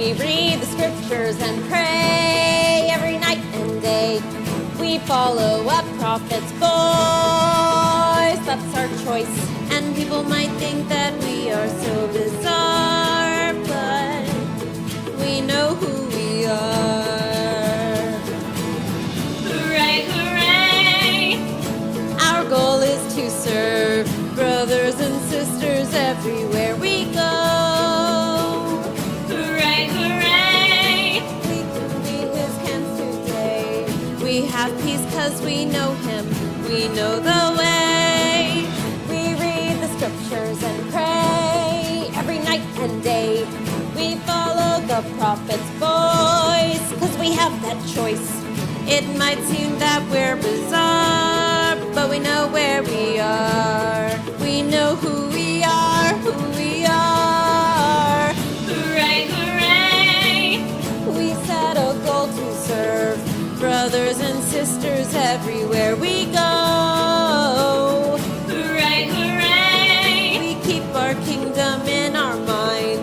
We read the scriptures and pray every night and day. We follow a prophet's voice, that's our choice. And people might think that we are so bizarre, but we know who we are. Hooray, hooray! Our goal is to serve brothers and sisters everywhere we go. Hooray, hooray! We can be his hands today. We have peace 'cause we know him. We know the way. We read the scriptures and pray every night and day. We follow the prophet's voice 'cause we have that choice. It might seem that we're bizarre, but we know where we are. We know who we are, who we are. Hooray, hooray! We set a goal to serve brothers and sisters everywhere we go. Hooray, hooray! We keep our kingdom in our mind,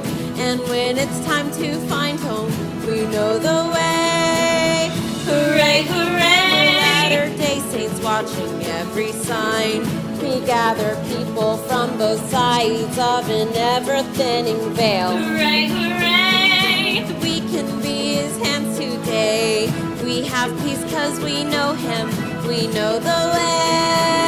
and when it's time to find home, we know the way. Hooray, hooray! We're Latter-day Saints watching every sign. We gather people from both sides of an ever-thinning veil. Hooray, hooray! We can be his hands today. We have peace 'cause we know him. We know the way.